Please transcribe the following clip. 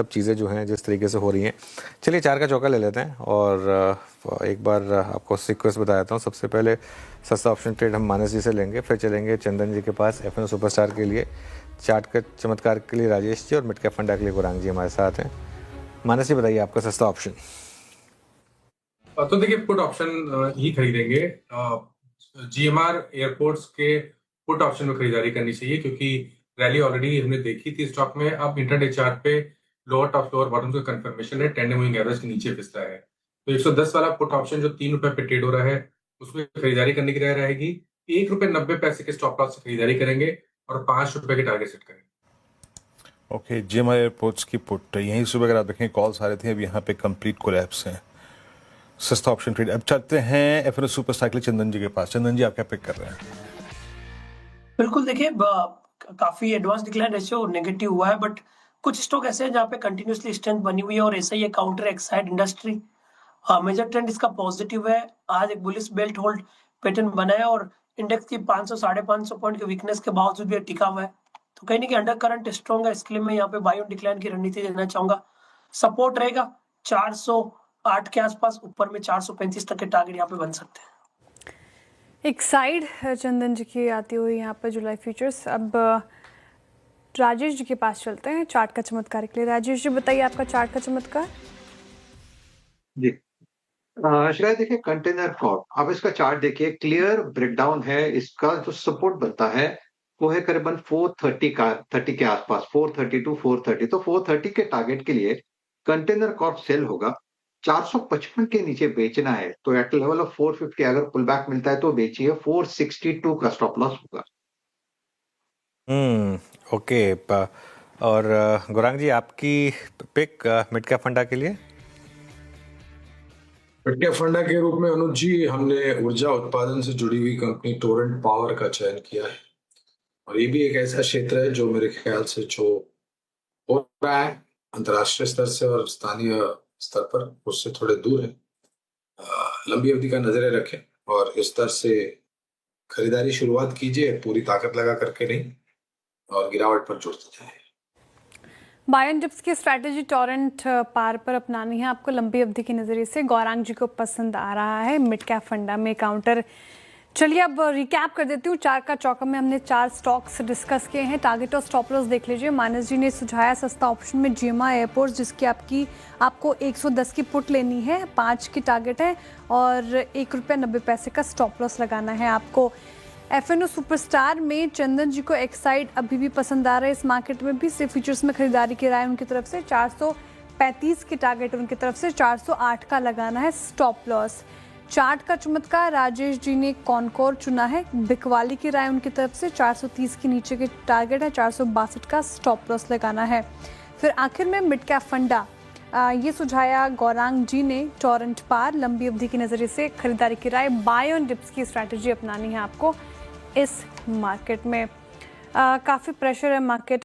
चीज़ें जो हैं जिस तरीके से हो रही हैं। चलिए 4 का चौका ले लेते हैं और एक बार आपको सीक्वेंस बता देता हूँ। सबसे पहले सस्ता ऑप्शन ट्रेड हम मानस जी से लेंगे, फिर चलेंगे चंदन जी के पास एफएनओ सुपरस्टार के लिए, चार्ट का चमत्कार के लिए राजेश जी और मिड कैप फंडा के लिए गौरांग जी हमारे साथ हैं। मानस जी बताइए आपका सस्ता ऑप्शन। तो देखिए पुट ऑप्शन ही खरीदेंगे। जीएमआर एयरपोर्ट्स के पुट ऑप्शन में खरीदारी करनी चाहिए क्योंकि रैली ऑलरेडी हमने देखी थी स्टॉक में। अब इंटरडे चार्ट पे लोअर टॉप लोअर बॉटम का कंफर्मेशन है, टेंडेम मूविंग एवरेज के नीचे फिसला है। तो 110 वाला पुट ऑप्शन जो 3 रुपए पे ट्रेड हो रहा है उसमें खरीदारी करने की राय रहेगी। 1 रुपए 90 पैसे के स्टॉप लॉस से खरीदारी करेंगे और 5 रुपए के टारगेट सेट करेंगे। ओके, जीएमआर एयरपोर्ट्स की पुट यहीं सुबह अगर आप देखें कॉल्स आ रहे थे, अब यहाँ पे कंप्लीट कोलैप्स है। सस्ता ऑप्शन ट्रेड। अब चलते हैं एफएनओ सुपरस्टार के लिए चंदन जी के पास। चंदन जी आप क्या पिक कर रहे हैं? बिल्कुल, देखिए काफी एडवांस डिक्लाइन रेशियो नेगेटिव हुआ है, बट कुछ स्टॉक ऐसे हैं जहाँ पे कंटिन्यूसली स्ट्रेंथ बनी हुई है और ऐसा ही है counter Exide industry. Major trend इसका पॉजिटिव है। आज एक बुलिश बेल्ट होल्ड पैटर्न बना है और इंडेक्स की 500 550 पॉइंट के वीकनेस के बावजूद भी टिका हुआ है। तो कहीं ना कहीं अंडर करंट स्ट्रॉन्ग है, इसके लिए मैं यहाँ पे बाय ऑन डिक्लाइन की रणनीति देना चाहूंगा। सपोर्ट रहेगा 408 के आसपास, ऊपर में 435 तक के टारगेट यहाँ पे बन सकते हैं। एक साइड चंदन जी की आती हुई यहाँ पर जुलाई फ्यूचर्स। अब राजेश जी के पास चलते हैं चार्ट का चमत्कार के लिए। राजेश जी बताइए आपका चार्ट का चमत्कार। जी शायद देखिए कंटेनर कॉर्प, आप इसका चार्ट देखिए, क्लियर ब्रेकडाउन है। इसका जो सपोर्ट बनता है वो है करीबन 430 के आसपास, 430 टू 430। तो 430 के टारगेट के लिए कंटेनर कॉर्प सेल होगा। 455 के नीचे बेचना है तो एट लेवल ऑफ 450 अगर पुल बैक मिलता है तो बेचिए। 462 का स्टॉप लॉस होगा। ओके। और गौरांग जी आपकी पिक मिड कैप फंडा के लिए? मिड कैप फंडा के रूप में अनुज जी, हमने ऊर्जा उत्पादन से जुड़ी हुई कंपनी टोरेंट पावर का चयन किया है और ये भी एक ऐसा क्षेत्र है जो मेरे ख्याल से जो हो रहा है अंतर्राष्ट्रीय स्तर से और स्थानीय स्तर पर उससे थोड़े दूर है। लंबी अवधि का नजरें रखें और इस स्तर से खरीदारी शुरुआत कीजिए, पूरी ताकत लगा करके नहीं, और गिरावट पर जुड़ते जाए। बाय एंड डिप्स की स्ट्रैटेजी टोरेंट पार पर अपनानी है आपको लंबी अवधि के नज़रिए से। गौरांग जी को पसंद आ रहा है मिड कैप फंडा में काउंटर। चलिए अब रिकैप कर देती हूँ। 4 का चौका में हमने 4 स्टॉक्स डिस्कस किए हैं। टारगेट और स्टॉप लॉस देख लीजिए। मानस जी ने सुझाया सस्ता ऑप्शन में जीएमआर एयरपोर्ट्स, जिसकी आपको 110 की पुट लेनी है, 5 की टारगेट है और 1 रुपया 90 पैसे का स्टॉप लॉस लगाना है आपको। एफएनओ सुपरस्टार में चंदन जी को एक्साइड अभी भी पसंद आ रहा है। इस मार्केट में भी सिर्फ फ्यूचर्स में खरीदारी की राय उनकी तरफ से। 435 की टारगेट उनकी तरफ से, 408 का लगाना है स्टॉप लॉस। चार्ट का चमत्कार राजेश जी ने कॉनकोर चुना है, बिकवाली की राय उनकी तरफ से। 430 के नीचे के टारगेट है, 462 का स्टॉप लॉस लगाना है। फिर आखिर में मिड कैप फंडा ये सुझाया गौरांग जी ने टोरेंट पार, लंबी अवधि के नज़रिए से खरीदारी की राय। बाय ऑन डिप्स की स्ट्रैटेजी अपनानी है आपको इस मार्केट में। काफ़ी प्रेशर है मार्केट